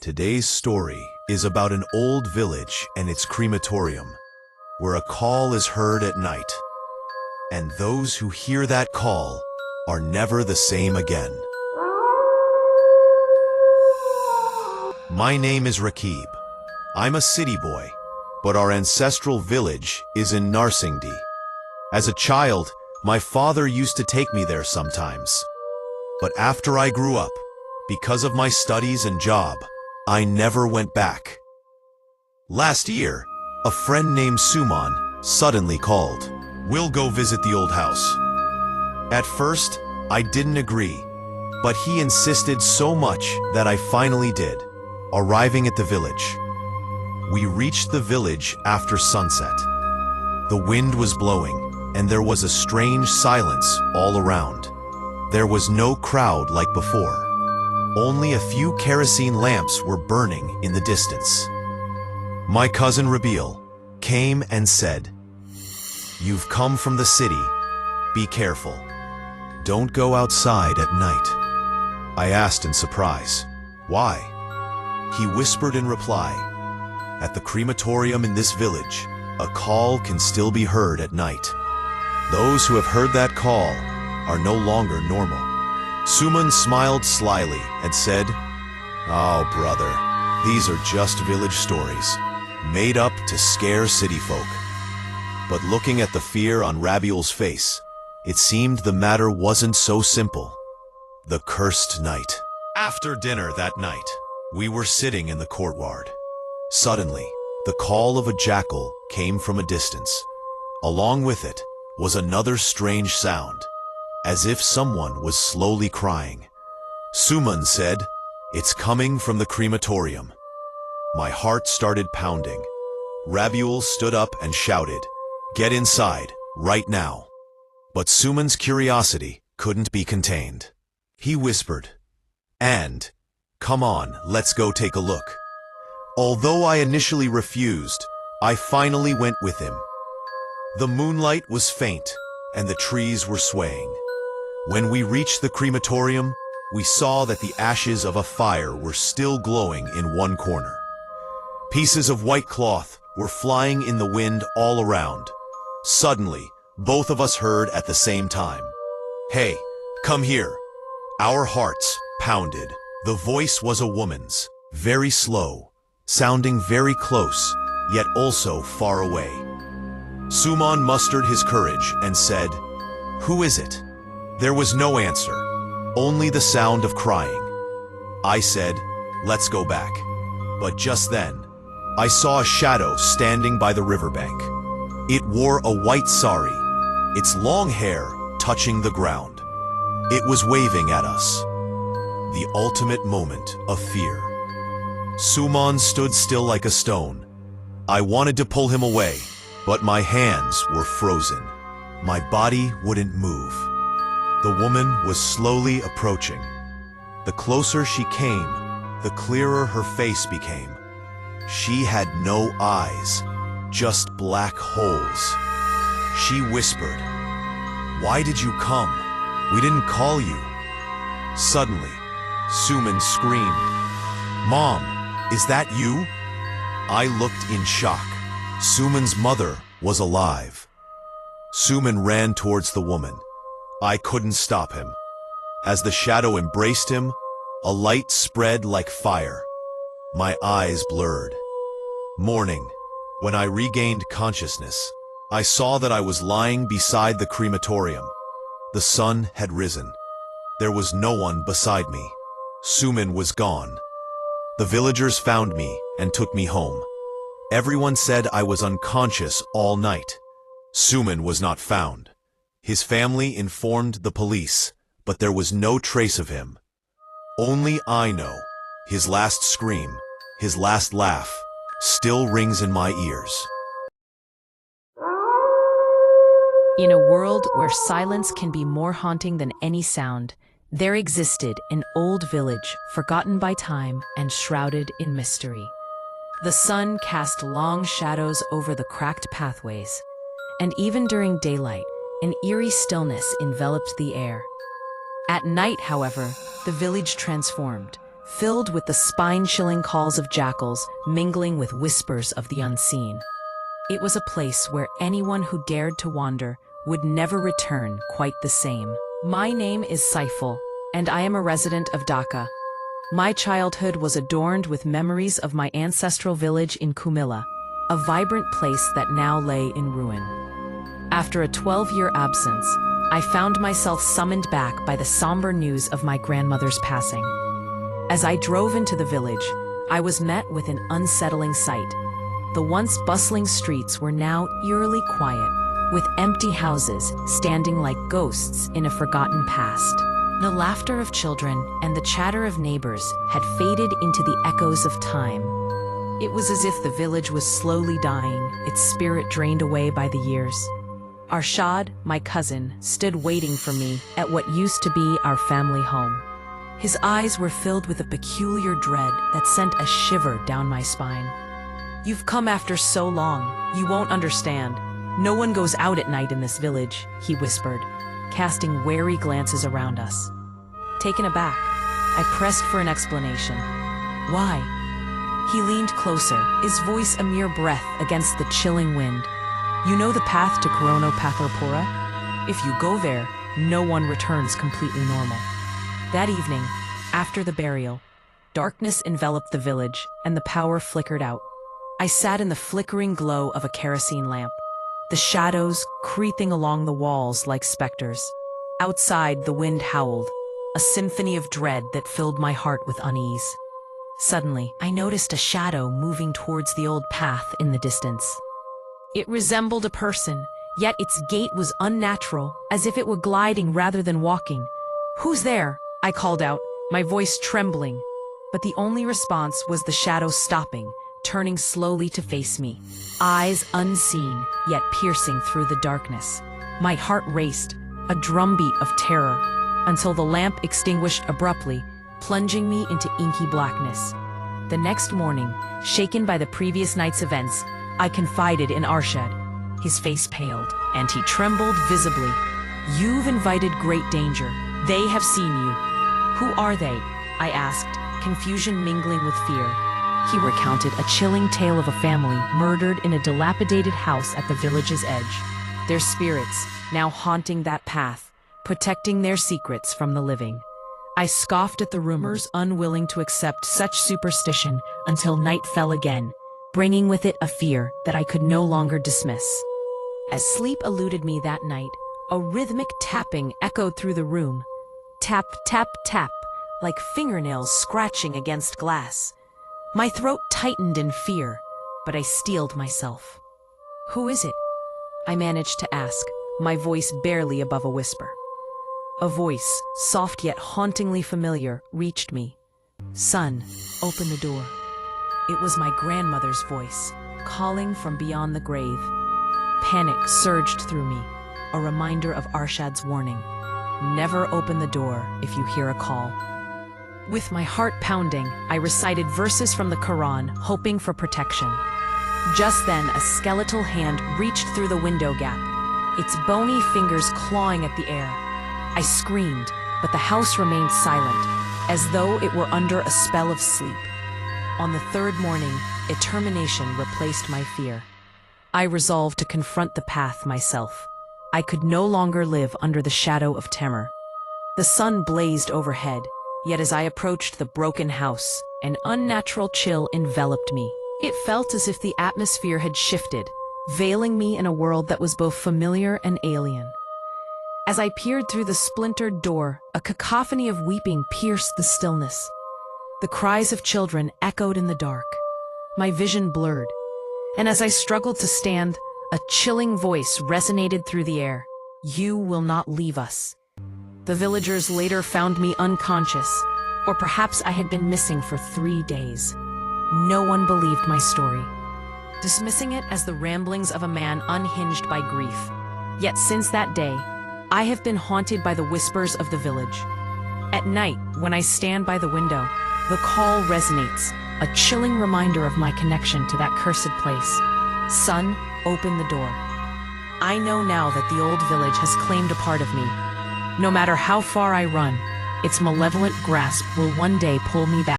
Today's story is about an old village and its crematorium, where a call is heard at night, and those who hear that call are never the same again. My name is Rakib. I'm a city boy, but our ancestral village is in Narsingdi. As a child, my father used to take me there sometimes. But after I grew up, because of my studies and job, I never went back. Last year, a friend named Suman suddenly called. We'll go visit the old house. At first, I didn't agree, but he insisted so much that I finally did, arriving at the village. We reached the village after sunset. The wind was blowing, and there was a strange silence all around. There was no crowd like before. Only a few kerosene lamps were burning in the distance. My cousin Rabil came and said, "You've come from the city. Be careful. Don't go outside at night." I asked in surprise, "Why?" He whispered in reply, "At the crematorium in this village, a call can still be heard at night. Those who have heard that call are no longer normal." Suman smiled slyly and said, "Oh, brother, these are just village stories, made up to scare city folk." But looking at the fear on Rabiul's face, it seemed the matter wasn't so simple. The cursed night. After dinner that night, we were sitting in the courtyard. Suddenly, the call of a jackal came from a distance. Along with it was another strange sound, as if someone was slowly crying. Suman said, "It's coming from the crematorium." My heart started pounding. Rabiul stood up and shouted, "Get inside, right now." But Suman's curiosity couldn't be contained. He whispered, "And, come on, let's go take a look." Although I initially refused, I finally went with him. The moonlight was faint, and the trees were swaying. When we reached the crematorium, we saw that the ashes of a fire were still glowing in one corner. Pieces of white cloth were flying in the wind all around. Suddenly, both of us heard at the same time, "Hey, come here." Our hearts pounded. The voice was a woman's, very slow, sounding very close, yet also far away. Suman mustered his courage and said, "Who is it?" There was no answer, only the sound of crying. I said, "Let's go back." But just then, I saw a shadow standing by the riverbank. It wore a white sari, its long hair touching the ground. It was waving at us. The ultimate moment of fear. Suman stood still like a stone. I wanted to pull him away, but my hands were frozen. My body wouldn't move. The woman was slowly approaching. The closer she came, the clearer her face became. She had no eyes, just black holes. She whispered, "Why did you come? We didn't call you." Suddenly, Suman screamed, "Mom, is that you?" I looked in shock. Suman's mother was alive. Suman ran towards the woman. I couldn't stop him. As the shadow embraced him, a light spread like fire. My eyes blurred. Morning. When I regained consciousness, I saw that I was lying beside the crematorium. The sun had risen. There was no one beside me. Suman was gone. The villagers found me and took me home. Everyone said I was unconscious all night. Suman was not found. His family informed the police, but there was no trace of him. Only I know. His last scream, his last laugh, still rings in my ears. In a world where silence can be more haunting than any sound, there existed an old village forgotten by time and shrouded in mystery. The sun cast long shadows over the cracked pathways, and even during daylight, an eerie stillness enveloped the air. At night, however, the village transformed, filled with the spine-chilling calls of jackals mingling with whispers of the unseen. It was a place where anyone who dared to wander would never return quite the same. My name is Saiful, and I am a resident of Dhaka. My childhood was adorned with memories of my ancestral village in Kumilla, a vibrant place that now lay in ruin. After a 12-year absence, I found myself summoned back by the somber news of my grandmother's passing. As I drove into the village, I was met with an unsettling sight. The once bustling streets were now eerily quiet, with empty houses standing like ghosts in a forgotten past. The laughter of children and the chatter of neighbors had faded into the echoes of time. It was as if the village was slowly dying, its spirit drained away by the years. Arshad, my cousin, stood waiting for me at what used to be our family home. His eyes were filled with a peculiar dread that sent a shiver down my spine. "You've come after so long, you won't understand. No one goes out at night in this village," he whispered, casting wary glances around us. Taken aback, I pressed for an explanation. "Why?" He leaned closer, his voice a mere breath against the chilling wind. "You know the path to Korono-Pathorpura? If you go there, no one returns completely normal." That evening, after the burial, darkness enveloped the village and the power flickered out. I sat in the flickering glow of a kerosene lamp, the shadows creeping along the walls like specters. Outside, the wind howled, a symphony of dread that filled my heart with unease. Suddenly, I noticed a shadow moving towards the old path in the distance. It resembled a person, yet its gait was unnatural, as if it were gliding rather than walking. "Who's there?" I called out, my voice trembling. But the only response was the shadow stopping, turning slowly to face me, eyes unseen, yet piercing through the darkness. My heart raced, a drumbeat of terror, until the lamp extinguished abruptly, plunging me into inky blackness. The next morning, shaken by the previous night's events, I confided in Arshad. His face paled, and he trembled visibly. "You've invited great danger. They have seen you." "Who are they?" I asked, confusion mingling with fear. He recounted a chilling tale of a family murdered in a dilapidated house at the village's edge. Their spirits, now haunting that path, protecting their secrets from the living. I scoffed at the rumors, unwilling to accept such superstition until night fell again, bringing with it a fear that I could no longer dismiss. As sleep eluded me that night, a rhythmic tapping echoed through the room. Tap, tap, tap, like fingernails scratching against glass. My throat tightened in fear, but I steeled myself. "Who is it?" I managed to ask, my voice barely above a whisper. A voice, soft yet hauntingly familiar, reached me. "Son, open the door." It was my grandmother's voice, calling from beyond the grave. Panic surged through me, a reminder of Arshad's warning. Never open the door if you hear a call. With my heart pounding, I recited verses from the Quran, hoping for protection. Just then, a skeletal hand reached through the window gap, its bony fingers clawing at the air. I screamed, but the house remained silent, as though it were under a spell of sleep. On the third morning, determination replaced my fear. I resolved to confront the path myself. I could no longer live under the shadow of terror. The sun blazed overhead, yet as I approached the broken house, an unnatural chill enveloped me. It felt as if the atmosphere had shifted, veiling me in a world that was both familiar and alien. As I peered through the splintered door, a cacophony of weeping pierced the stillness. The cries of children echoed in the dark. My vision blurred, and as I struggled to stand, a chilling voice resonated through the air. "You will not leave us." The villagers later found me unconscious, or perhaps I had been missing for 3 days. No one believed my story, dismissing it as the ramblings of a man unhinged by grief. Yet since that day, I have been haunted by the whispers of the village. At night, when I stand by the window, the call resonates, a chilling reminder of my connection to that cursed place. "Son, open the door." I know now that the old village has claimed a part of me. No matter how far I run, its malevolent grasp will one day pull me back.